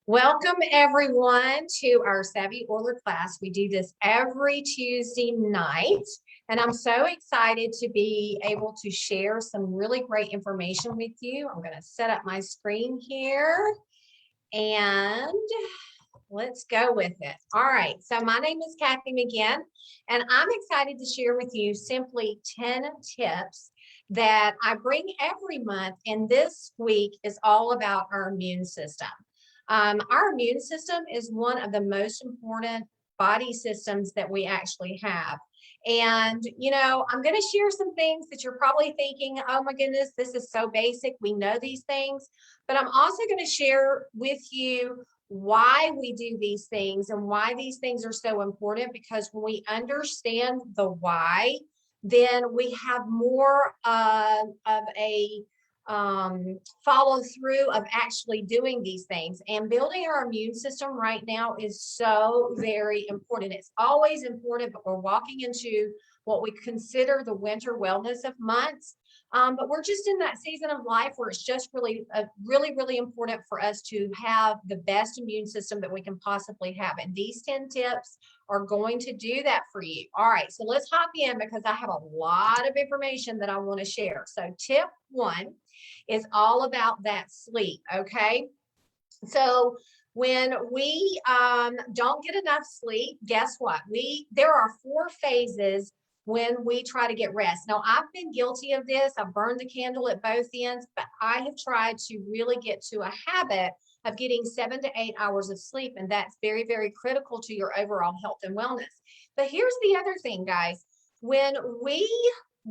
Welcome everyone to our Savvy Oiler class. We do this every Tuesday night, and I'm so excited to be able to share some really great information with you. I'm going to set up my screen here and let's go with it. All right, so my name is Kathy McGhin, and I'm excited to share with you simply 10 tips that I bring every month, and this week is all about our immune system. Our immune system is one of the most important body systems that we actually have. And, I'm going to share some things that you're probably thinking, oh my goodness, this is so basic. We know these things. But I'm also going to share with you why we do these things and why these things are so important. Because when we understand the why, then we have more of a follow through of actually doing these things. And building our immune system right now is so very important. It's always important, but we're walking into what we consider the winter wellness of months. But we're just in that season of life where it's just really important for us to have the best immune system that we can possibly have. And these 10 tips are going to do that for you. All right, so let's hop in because I have a lot of information that I want to share. So tip one is all about that sleep, okay? So when we don't get enough sleep, guess what? There are 4 phases when we try to get rest. Now, I've been guilty of this. I've burned the candle at both ends, but I have tried to really get to a habit of getting 7 to 8 hours of sleep, and that's very critical to your overall health and wellness. But here's the other thing, guys. When we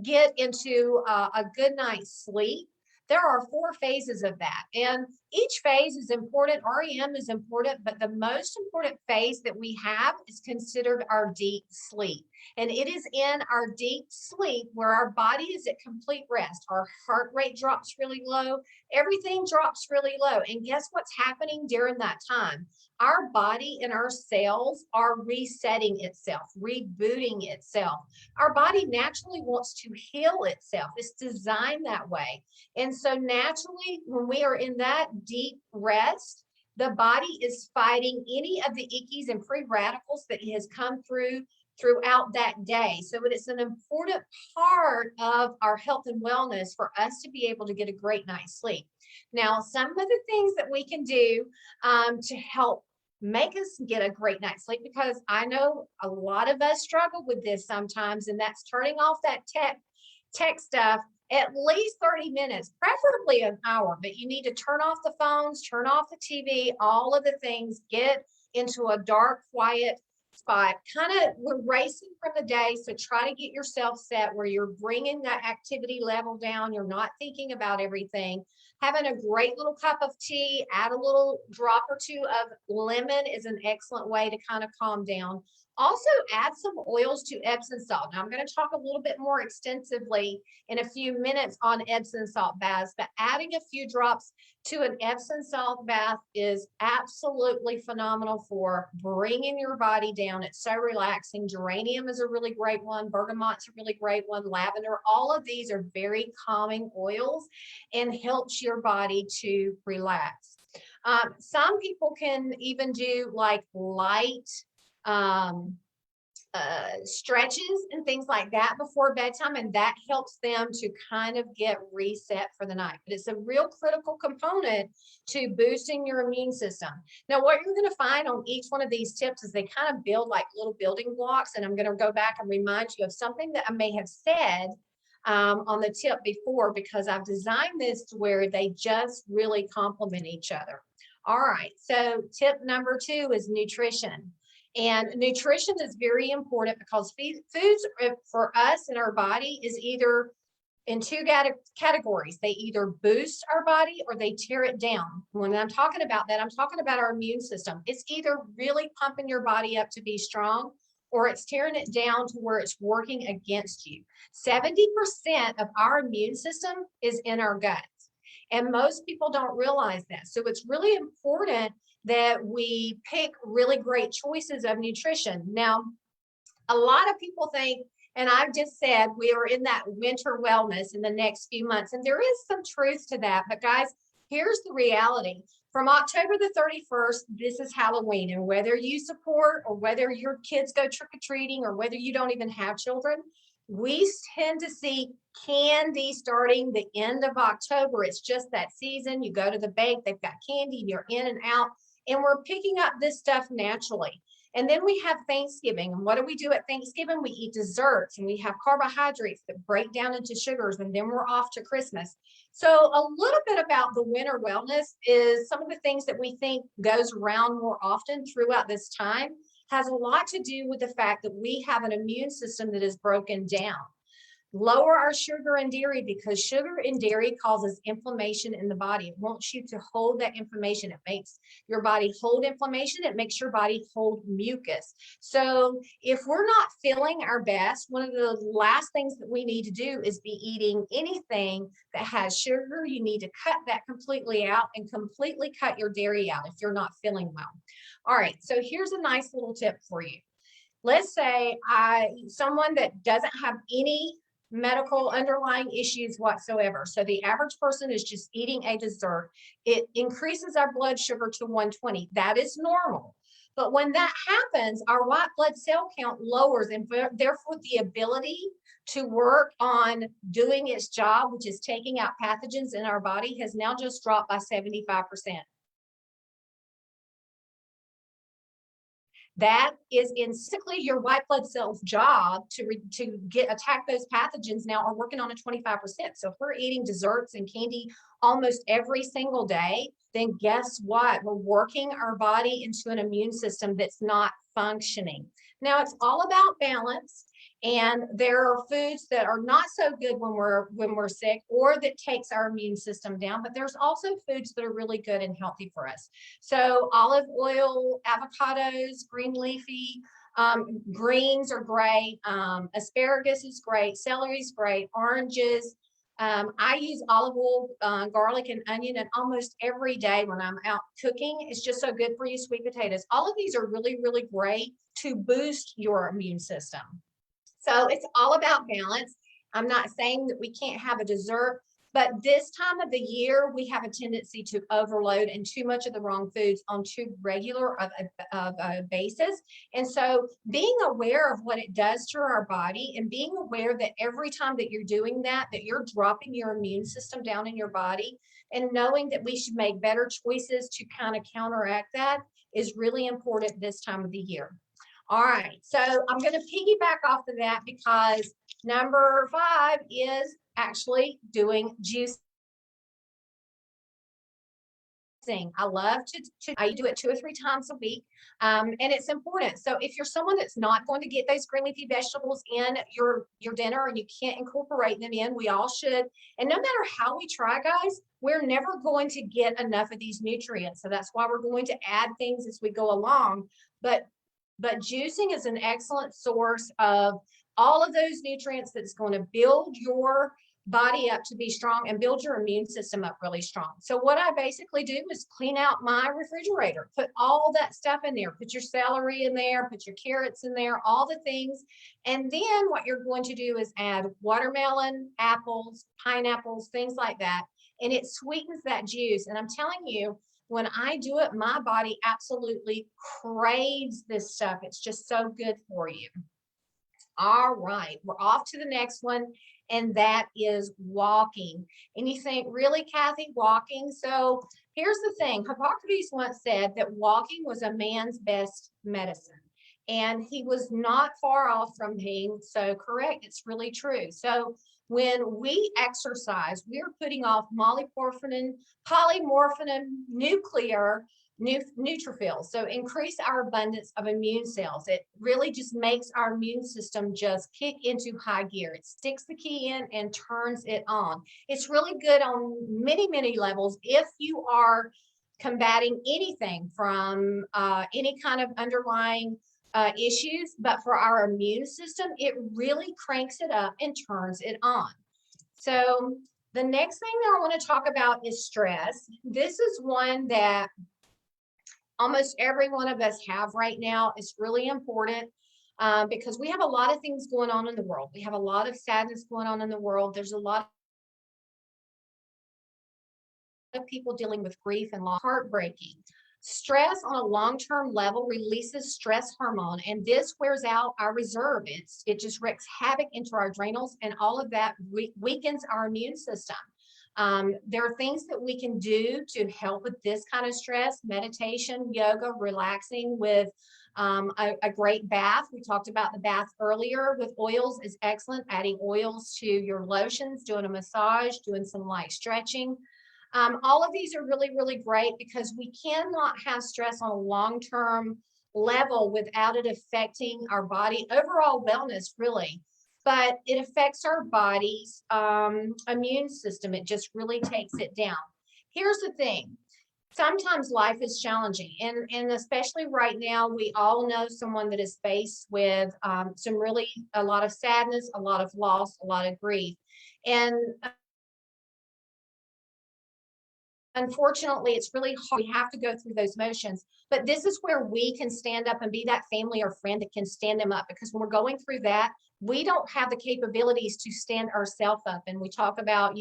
get into a good night's sleep, there are 4 phases of that. And each phase is important. REM is important, but the most important phase that we have is considered our deep sleep. And it is in our deep sleep where our body is at complete rest. Our heart rate drops really low. Everything drops really low. And guess what's happening during that time? Our body and our cells are resetting itself, rebooting itself. Our body naturally wants to heal itself. It's designed that way. And so naturally, when we are in that deep rest, the body is fighting any of the ickies and free radicals that has come throughout that day. So it's an important part of our health and wellness for us to be able to get a great night's sleep. Now, some of the things that we can do to help make us get a great night's sleep, because I know a lot of us struggle with this sometimes, and that's turning off that tech stuff at least 30 minutes, preferably an hour, but you need to turn off the phones, turn off the TV, all of the things, get into a dark, quiet spot. We're racing from the day, so try to get yourself set where you're bringing that activity level down. You're not thinking about everything. Having a great little cup of tea, add a little drop or 2 of lemon is an excellent way to kind of calm down. Also, add some oils to Epsom salt. Now, I'm going to talk a little bit more extensively in a few minutes on Epsom salt baths, but adding a few drops to an Epsom salt bath is absolutely phenomenal for bringing your body down. It's so relaxing. Geranium is a really great one. Bergamot's a really great one. Lavender. All of these are very calming oils and helps your body to relax. Some people can even do like light stretches and things like that before bedtime, and that helps them to kind of get reset for the night. But it's a real critical component to boosting your immune system. Now, what you're going to find on each one of these tips is they kind of build like little building blocks, and I'm going to go back and remind you of something that I may have said on the tip before, because I've designed this to where they just really complement each other. All right, so tip number 2 is nutrition. And nutrition is very important because foods for us in our body is either in 2 categories. They either boost our body or they tear it down. When I'm talking about that, I'm talking about our immune system. It's either really pumping your body up to be strong, or it's tearing it down to where it's working against you. 70% of our immune system is in our guts, and most people don't realize that. So it's really important that we pick really great choices of nutrition. Now, a lot of people think, and I've just said we are in that winter wellness in the next few months, and there is some truth to that. But guys, Here's the reality. From October the 31st, this is Halloween. And whether you support or whether your kids go trick-or-treating or whether you don't even have children, we tend to see candy starting the end of October. It's just that season. You go to the bank, they've got candy, you're in and out, and we're picking up this stuff naturally. And then we have Thanksgiving. And what do we do at Thanksgiving? We eat desserts and we have carbohydrates that break down into sugars, and then we're off to Christmas. So a little bit about the winter wellness is some of the things that we think goes around more often throughout this time has a lot to do with the fact that we have an immune system that is broken down. Lower our sugar and dairy, because sugar and dairy causes inflammation in the body. It wants you to hold that inflammation. It makes your body hold inflammation. It makes your body hold mucus. So if we're not feeling our best, one of the last things that we need to do is be eating anything that has sugar. You need to cut that completely out and completely cut your dairy out if you're not feeling well. All right, so here's a nice little tip for you. Let's say someone that doesn't have any medical underlying issues whatsoever. So the average person is just eating a dessert. It increases our blood sugar to 120. That is normal. But when that happens, our white blood cell count lowers, and therefore the ability to work on doing its job, which is taking out pathogens in our body, has now just dropped by 75%. That is basically your white blood cells' job to attack those pathogens now are working on a 25%. So if we're eating desserts and candy almost every single day, then guess what? We're working our body into an immune system that's not functioning. Now it's all about balance. And there are foods that are not so good when we're sick or that takes our immune system down, but there's also foods that are really good and healthy for us. So olive oil, avocados, green leafy, greens are great. Asparagus is great. Celery is great. Oranges. I use olive oil, garlic, and onion, and almost every day when I'm out cooking. It's just so good for you. Sweet potatoes. All of these are really, really great to boost your immune system. So it's all about balance. I'm not saying that we can't have a dessert, but this time of the year, we have a tendency to overload and too much of the wrong foods on too regular of a basis. And so being aware of what it does to our body and being aware that every time that you're doing that, that you're dropping your immune system down in your body, and knowing that we should make better choices to kind of counteract that is really important this time of the year. All right, so I'm going to piggyback off of that because number 5 is actually doing juicing. I love I do it 2 or 3 times a week, and it's important. So if you're someone that's not going to get those green leafy vegetables in your dinner and you can't incorporate them in, we all should. And no matter how we try, guys, we're never going to get enough of these nutrients. So that's why we're going to add things as we go along. But juicing is an excellent source of all of those nutrients that's going to build your body up to be strong and build your immune system up really strong. So what I basically do is clean out my refrigerator, put all that stuff in there, put your celery in there, put your carrots in there, all the things. And then what you're going to do is add watermelon, apples, pineapples, things like that. And it sweetens that juice. And I'm telling you, when I do it, my body absolutely craves this stuff. It's just so good for you. All right, we're off to the next one, and that is walking. And you think, really, Kathy, walking? So here's the thing. Hippocrates once said that walking was a man's best medicine. And he was not far off from being so correct. It's really true. So when we exercise, we're putting off molybdenum, polymorphin, nuclear neutrophils. So increase our abundance of immune cells. It really just makes our immune system just kick into high gear. It sticks the key in and turns it on. It's really good on many, many levels if you are combating anything from any kind of underlying issues, but for our immune system, it really cranks it up and turns it on. So the next thing that I want to talk about is stress. This is one that almost every one of us have right now. It's really important because we have a lot of things going on in the world. We have a lot of sadness going on in the world. There's a lot of people dealing with grief and loss, heartbreaking. Stress on a long-term level releases stress hormone, and this wears out our reserve. It just wreaks havoc into our adrenals, and all of that weakens our immune system. There are things that we can do to help with this kind of stress: meditation, yoga, relaxing with a great bath. We talked about the bath earlier. With oils is excellent. Adding oils to your lotions, doing a massage, doing some light stretching. All of these are really, really great because we cannot have stress on a long-term level without it affecting our body overall wellness, really. But it affects our body's immune system. It just really takes it down. Here's the thing. Sometimes life is challenging, and especially right now, we all know someone that is faced with a lot of sadness, a lot of loss, a lot of grief. And unfortunately, it's really hard. We have to go through those motions, but this is where we can stand up and be that family or friend that can stand them up, because when we're going through that, we don't have the capabilities to stand ourselves up. And we talk about,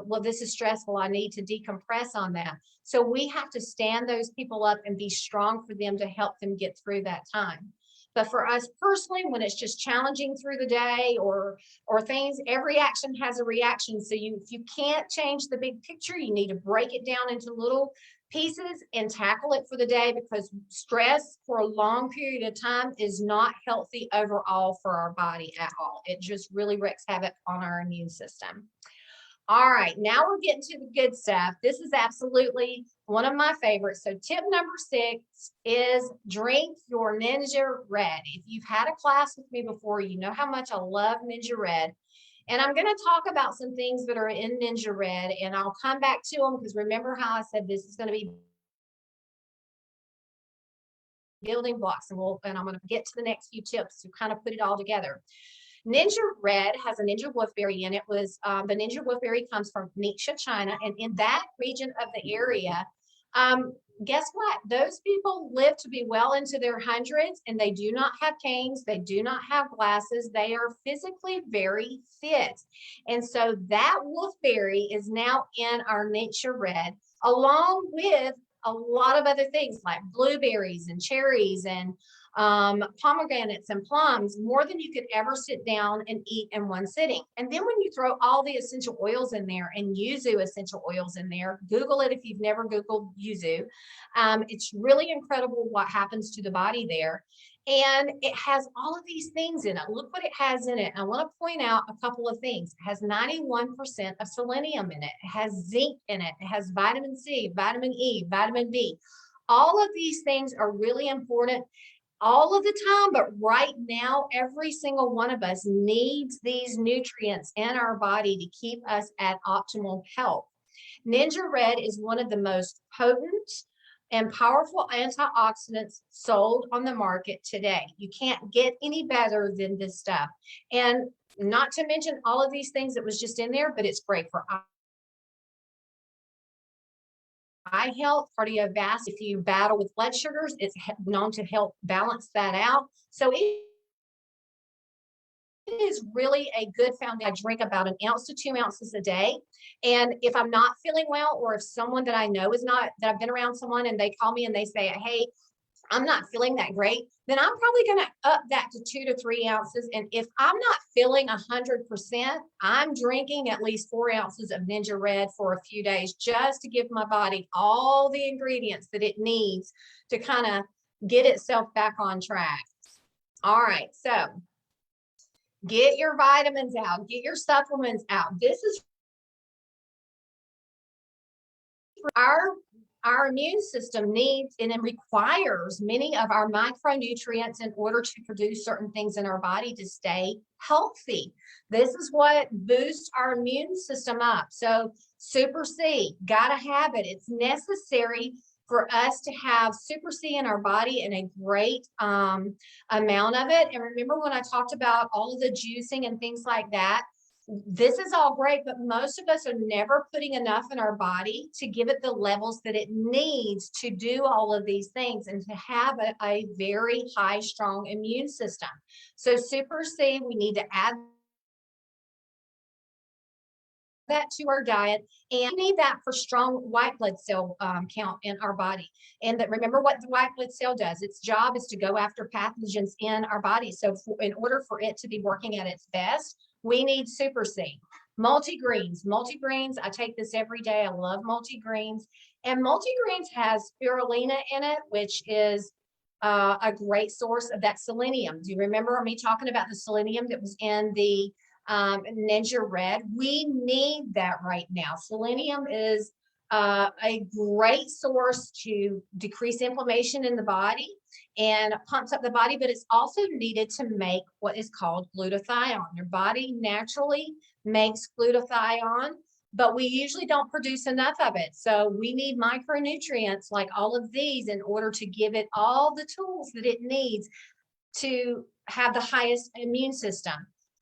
well, this is stressful, I need to decompress on that. So we have to stand those people up and be strong for them to help them get through that time. But for us personally, when it's just challenging through the day or things, every action has a reaction. So if you can't change the big picture, you need to break it down into little pieces and tackle it for the day, because stress for a long period of time is not healthy overall for our body at all. It just really wreaks havoc on our immune system. All right, now we're getting to the good stuff. This is absolutely one of my favorites. So tip number 6 is drink your Ninja Red. If you've had a class with me before, you know how much I love Ninja Red. And I'm going to talk about some things that are in Ninja Red, and I'll come back to them because remember how I said this is going to be building blocks, and I'm going to get to the next few tips to kind of put it all together. Ninja Red has a ninja wolfberry in it. The ninja wolfberry comes from Ningxia, China, and in that region of the area, guess what? Those people live to be well into their hundreds, and they do not have canes. They do not have glasses. They are physically very fit. And so that wolfberry is now in our Ninja Red, along with a lot of other things like blueberries and cherries and pomegranates and plums, more than you could ever sit down and eat in one sitting. And then when you throw all the essential oils in there, and yuzu essential oils in there, Google it if you've never Googled yuzu. It's really incredible what happens to the body there. And it has all of these things in it. Look what it has in it. I want to point out a couple of things. It has 91% of selenium in it. It has zinc in it. It has vitamin C, vitamin E, vitamin B. All of these things are really important all of the time, but right now, every single one of us needs these nutrients in our body to keep us at optimal health. Ninja Red is one of the most potent and powerful antioxidants sold on the market today. You can't get any better than this stuff. And not to mention all of these things that was just in there, but it's great for eye health, cardiovascular. If you battle with blood sugars, it's known to help balance that out. So it is really a good foundation. I drink about 1 ounce to 2 ounces a day. And if I'm not feeling well, or if someone that I know is not, that I've been around someone and they call me and they say, hey, I'm not feeling that great, then I'm probably going to up that to 2 to 3 ounces. And if I'm not feeling 100%, I'm drinking at least 4 ounces of Ninja Red for a few days, just to give my body all the ingredients that it needs to kind of get itself back on track. All right, so get your vitamins out, get your supplements out. This is our immune system needs and it requires many of our micronutrients in order to produce certain things in our body to stay healthy. This is what boosts our immune system up. So Super C, gotta have it. It's necessary for us to have Super C in our body in a great amount of it. And remember when I talked about all of the juicing and things like that, this is all great, but most of us are never putting enough in our body to give it the levels that it needs to do all of these things and to have a very high, strong immune system. So Super C, we need to add that to our diet, and we need that for strong white blood cell count in our body. And that, remember what the white blood cell does, its job is to go after pathogens in our body. So in order for it to be working at its best, we need Super C. Multigreens, I take this every day. I love multigreens. And multigreens has spirulina in it, which is a great source of that selenium. Do you remember me talking about the selenium that was in the Ninja Red? We need that right now. Selenium is a great source to decrease inflammation in the body and pumps up the body, but it's also needed to make what is called glutathione. Your body naturally makes glutathione, but we usually don't produce enough of it. So we need micronutrients like all of these in order to give it all the tools that it needs to have the highest immune system.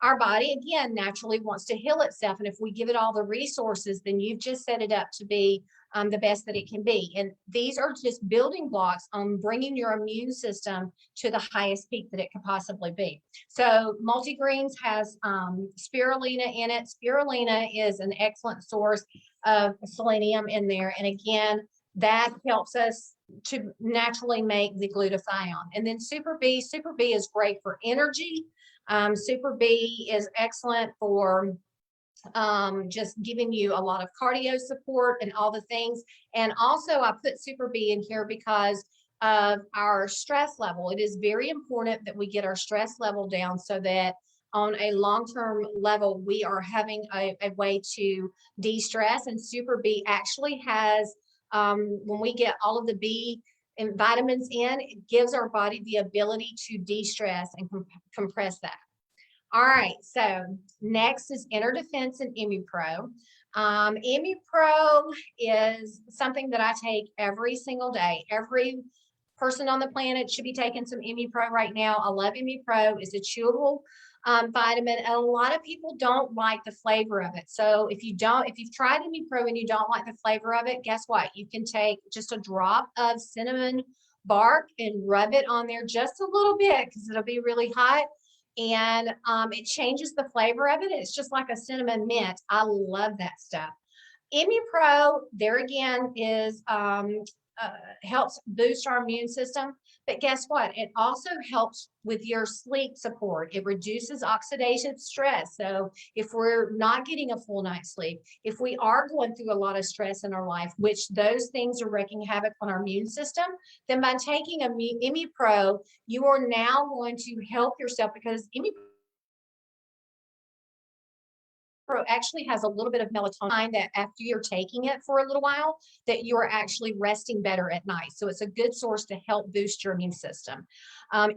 Our body, again, naturally wants to heal itself. And if we give it all the resources, then you've just set it up to be the best that it can be. And these are just building blocks on bringing your immune system to the highest peak that it could possibly be. So multigreens has spirulina in it. Spirulina is an excellent source of selenium in there. And again, that helps us to naturally make the glutathione. And then Super B is great for energy. Super B is excellent for just giving you a lot of cardio support and all the things. And also I put Super B in here because of our stress level. It is very important that we get our stress level down so that on a long-term level, we are having a way to de-stress. And Super B actually has, when we get all of the B and vitamins in, it gives our body the ability to de-stress and compress that. All right, so next is Inner Defense and ImmuPro. ImmuPro is something that I take every single day. Every person on the planet should be taking some ImmuPro right now. I love ImmuPro. It's a chewable vitamin, and a lot of people don't like the flavor of it. So if you've tried ImmuPro and you don't like the flavor of it, guess what? You can take just a drop of cinnamon bark and rub it on there just a little bit because it'll be really hot. And it changes the flavor of it. It's just like a cinnamon mint. I love that stuff. ImmuPro, there again, is helps boost our immune system. But guess what? It also helps with your sleep support. It reduces oxidative stress. So if we're not getting a full night's sleep, if we are going through a lot of stress in our life, which those things are wreaking havoc on our immune system, then by taking ImmuPro, you are now going to help yourself because ImmuPro actually has a little bit of melatonin that after you're taking it for a little while, that you're actually resting better at night. So it's a good source to help boost your immune system.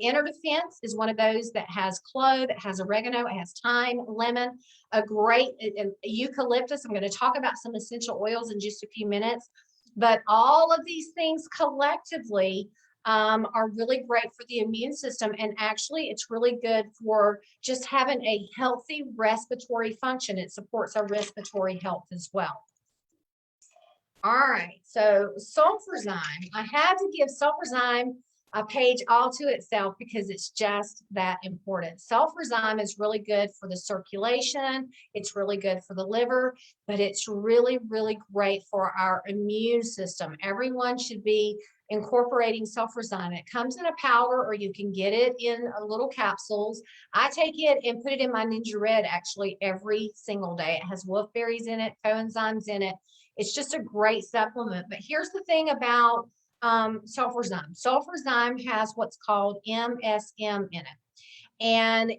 Inner Defense is one of those that has clove, it has oregano, it has thyme, lemon, a great eucalyptus. I'm going to talk about some essential oils in just a few minutes, but all of these things collectively are really great for the immune system. And actually, it's really good for just having a healthy respiratory function. It supports our respiratory health as well. All right, so Sulfurzyme. I had to give Sulfurzyme a page all to itself because it's just that important. Sulfurzyme is really good for the circulation. It's really good for the liver, but it's really, really great for our immune system. Everyone should be incorporating Sulfurzyme. It comes in a powder or you can get it in little capsules. I take it and put it in my Ninja Red actually every single day. It has wolfberries in it, coenzymes in it. It's just a great supplement. But here's the thing about Sulfurzyme. Sulfurzyme has what's called MSM in it. And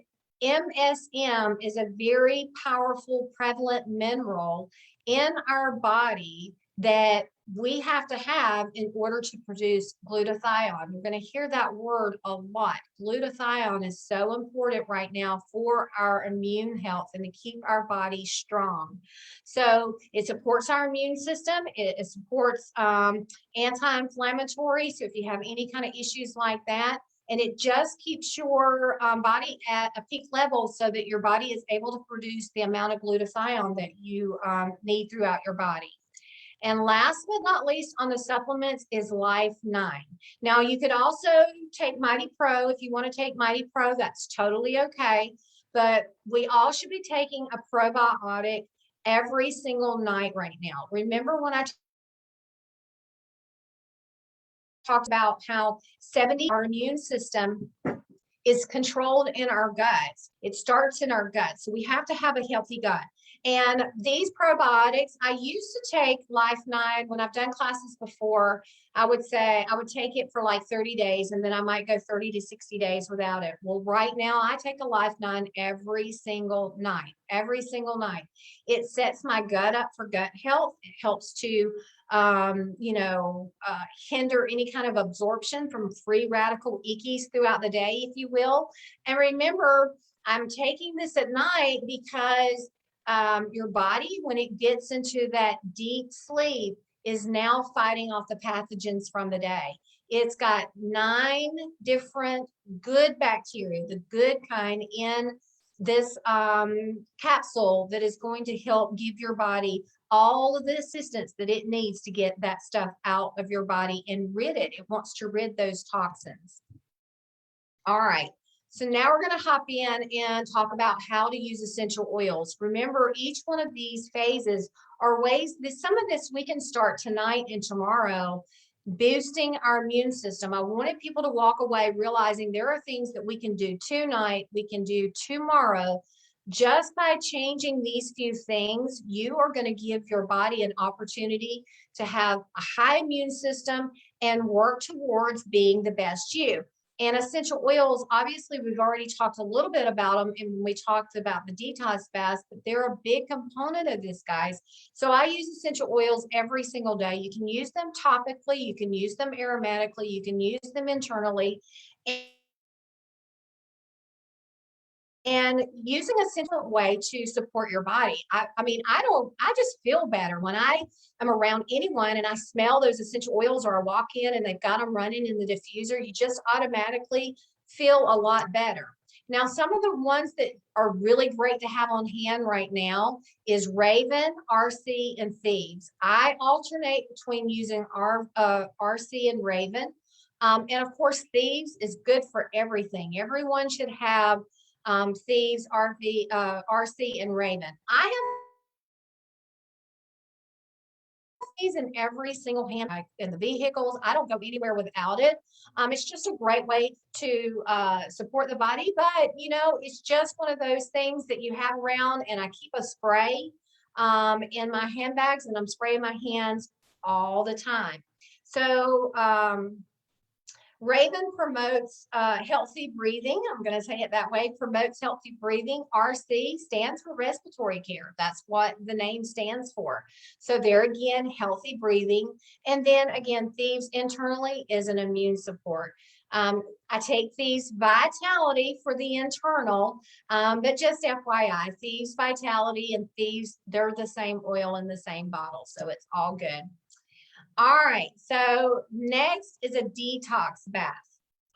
MSM is a very powerful prevalent mineral in our body that we have to have in order to produce glutathione. We're going to hear that word a lot. Glutathione is so important right now for our immune health and to keep our body strong. So it supports our immune system. It supports anti-inflammatory. So if you have any kind of issues like that, and it just keeps your body at a peak level so that your body is able to produce the amount of glutathione that you need throughout your body. And last but not least on the supplements is Life 9. Now, you could also take Mighty Pro. If you want to take Mighty Pro, that's totally okay. But we all should be taking a probiotic every single night right now. Remember when I talked about how 70 our immune system is controlled in our guts. It starts in our guts. So we have to have a healthy gut. And these probiotics, I used to take Life 9 when I've done classes before. I would say I would take it for like 30 days and then I might go 30 to 60 days without it. Well, right now I take a Life 9 every single night, every single night. It sets my gut up for gut health. It helps to hinder any kind of absorption from free radical eckies throughout the day, if you will. And remember, I'm taking this at night because your body, when it gets into that deep sleep, is now fighting off the pathogens from the day. It's got 9 different good bacteria, the good kind, in this capsule that is going to help give your body all of the assistance that it needs to get that stuff out of your body and rid it. It wants to rid those toxins. All right. So now we're going to hop in and talk about how to use essential oils. Remember, each one of these phases are ways that some of this we can start tonight and tomorrow, boosting our immune system. I wanted people to walk away realizing there are things that we can do tonight, we can do tomorrow. Just by changing these few things, you are going to give your body an opportunity to have a high immune system and work towards being the best you. And essential oils, obviously, we've already talked a little bit about them and when we talked about the detox bath, but they're a big component of this, guys. So I use essential oils every single day. You can use them topically, you can use them aromatically, you can use them internally. And using a simple way to support your body. I just feel better when I am around anyone and I smell those essential oils or I walk in and they've got them running in the diffuser. You just automatically feel a lot better. Now, some of the ones that are really great to have on hand right now is Raven, RC, and Thieves. I alternate between using RC and Raven. And of course, Thieves is good for everything. Everyone should have Thieves, RC, and Raven. I have these in every single hand in the vehicles. I don't go anywhere without it. It's just a great way to support the body, but it's just one of those things that you have around, and I keep a spray in my handbags and I'm spraying my hands all the time. So, Raven promotes healthy breathing. I'm going to say it that way, promotes healthy breathing. RC stands for respiratory care. That's what the name stands for. So there again, healthy breathing. And then again, Thieves internally is an immune support. I take Thieves Vitality for the internal, but just FYI, Thieves Vitality and Thieves, they're the same oil in the same bottle. So it's all good. All right, so next is a detox bath.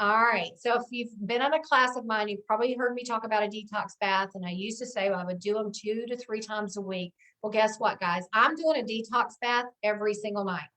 All right, so if you've been on a class of mine, you've probably heard me talk about a detox bath, and I used to say I would do them 2 to 3 times a week. Well, guess what, guys? I'm doing a detox bath every single night.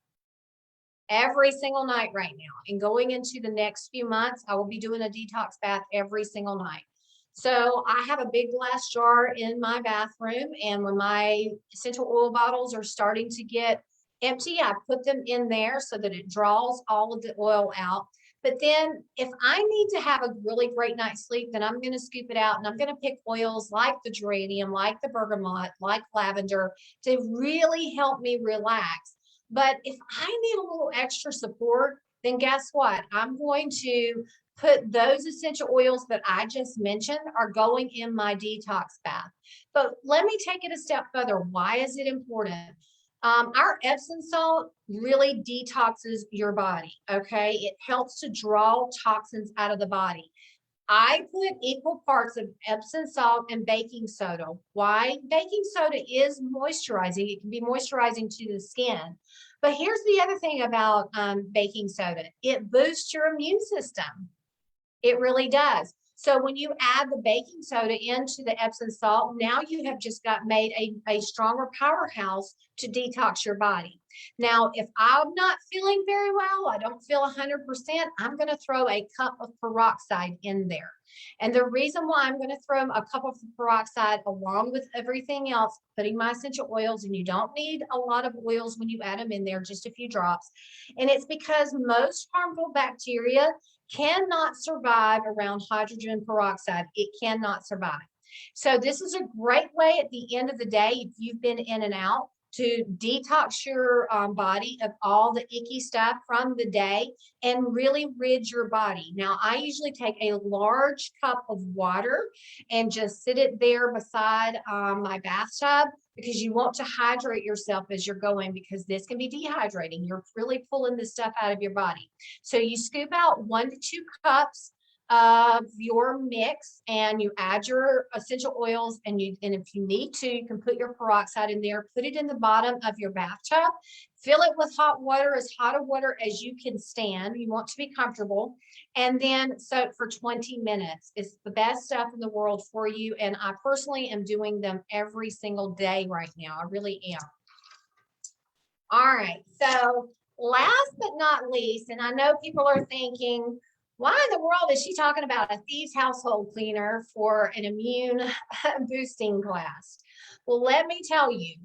Every single night right now. And going into the next few months, I will be doing a detox bath every single night. So I have a big glass jar in my bathroom, and when my essential oil bottles are starting to get empty, I put them in there so that it draws all of the oil out. But then if I need to have a really great night's sleep, then I'm going to scoop it out and I'm going to pick oils like the geranium, like the bergamot, like lavender to really help me relax. But if I need a little extra support, then guess what? I'm going to put those essential oils that I just mentioned are going in my detox bath. But let me take it a step further. Why is it important? Our Epsom salt really detoxes your body, okay? It helps to draw toxins out of the body. I put equal parts of Epsom salt and baking soda. Why? Baking soda is moisturizing. It can be moisturizing to the skin. But here's the other thing about baking soda. It boosts your immune system. It really does. So when you add the baking soda into the Epsom salt, now you have just got made a stronger powerhouse to detox your body. Now, if I'm not feeling very well, I don't feel 100%, I'm going to throw a cup of peroxide in there. And the reason why I'm going to throw a cup of peroxide along with everything else, putting my essential oils, and you don't need a lot of oils when you add them in there, just a few drops. And it's because most harmful bacteria cannot survive around hydrogen peroxide. It cannot survive. So this is a great way at the end of the day, if you've been in and out, to detox your body of all the icky stuff from the day and really rid your body. Now, I usually take a large cup of water and just sit it there beside my bathtub, because you want to hydrate yourself as you're going, because this can be dehydrating. You're really pulling this stuff out of your body. So you scoop out 1 to 2 cups of your mix, and you add your essential oils, and if you need to, you can put your peroxide in there, put it in the bottom of your bathtub, fill it with hot water, as hot of water as you can stand. You want to be comfortable, and then soak for 20 minutes. It's the best stuff in the world for you, and I personally am doing them every single day right now. I really am. All right, so last but not least, and I know people are thinking, why in the world is she talking about a Thieves household cleaner for an immune boosting class? Well, let me tell you,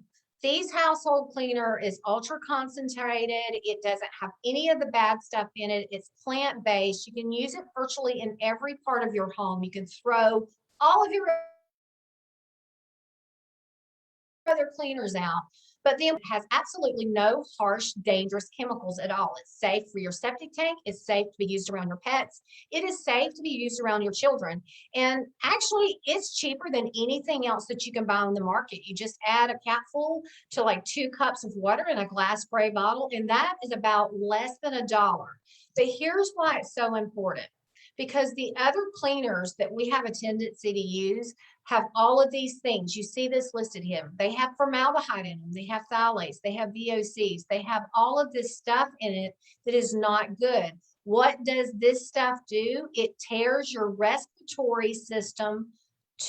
Thieves household cleaner is ultra concentrated. It doesn't have any of the bad stuff in it. It's plant-based. You can use it virtually in every part of your home. You can throw all of your other cleaners out, but then it has absolutely no harsh, dangerous chemicals at all. It's safe for your septic tank. It's safe to be used around your pets. It is safe to be used around your children. And actually, it's cheaper than anything else that you can buy on the market. You just add a capful to like 2 cups of water in a glass spray bottle, and that is about less than $1. But here's why it's so important. Because the other cleaners that we have a tendency to use have all of these things. You see this listed here. They have formaldehyde in them. They have phthalates. They have VOCs. They have all of this stuff in it that is not good. What does this stuff do? It tears your respiratory system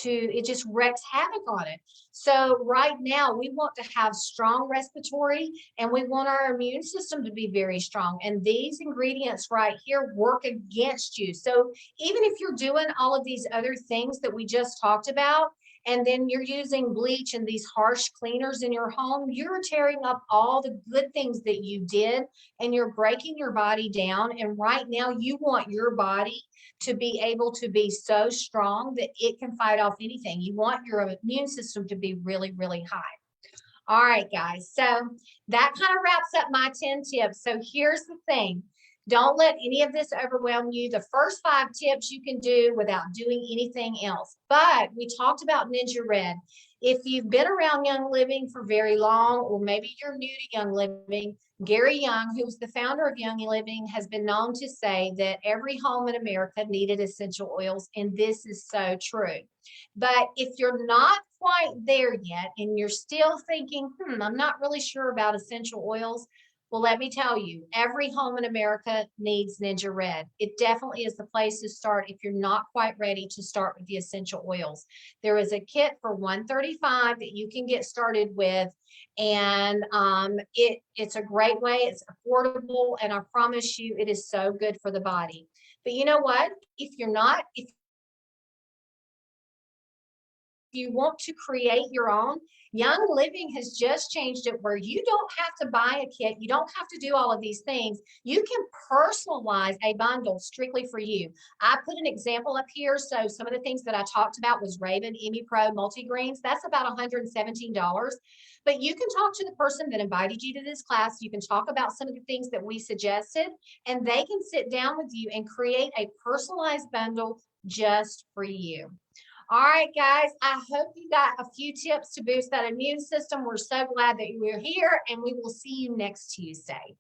it just wreaks havoc on it. So right now we want to have strong respiratory, and we want our immune system to be very strong. And these ingredients right here work against you. So even if you're doing all of these other things that we just talked about, and then you're using bleach and these harsh cleaners in your home, you're tearing up all the good things that you did, and you're breaking your body down. And right now you want your body to be able to be so strong that it can fight off anything. You want your immune system to be really, really high. All right, guys. So that kind of wraps up my 10 tips. So here's the thing. Don't let any of this overwhelm you. The first 5 tips you can do without doing anything else. But we talked about Ninja Red. If you've been around Young Living for very long, or maybe you're new to Young Living, Gary Young, who's the founder of Young Living, has been known to say that every home in America needed essential oils, and this is so true. But if you're not quite there yet, and you're still thinking, I'm not really sure about essential oils, well, let me tell you, every home in America needs Ninja Red. It definitely is the place to start if you're not quite ready to start with the essential oils. There is a kit for $135 that you can get started with, and it's a great way. It's affordable, and I promise you, it is so good for the body. But you know what? If you want to create your own, Young Living has just changed it where you don't have to buy a kit. You don't have to do all of these things. You can personalize a bundle strictly for you. I put an example up here. So some of the things that I talked about was Raven Emmy Pro multigreens. That's about $117. But you can talk to the person that invited you to this class. You can talk about some of the things that we suggested, and they can sit down with you and create a personalized bundle just for you. All right, guys, I hope you got a few tips to boost that immune system. We're so glad that you're here, and we will see you next Tuesday.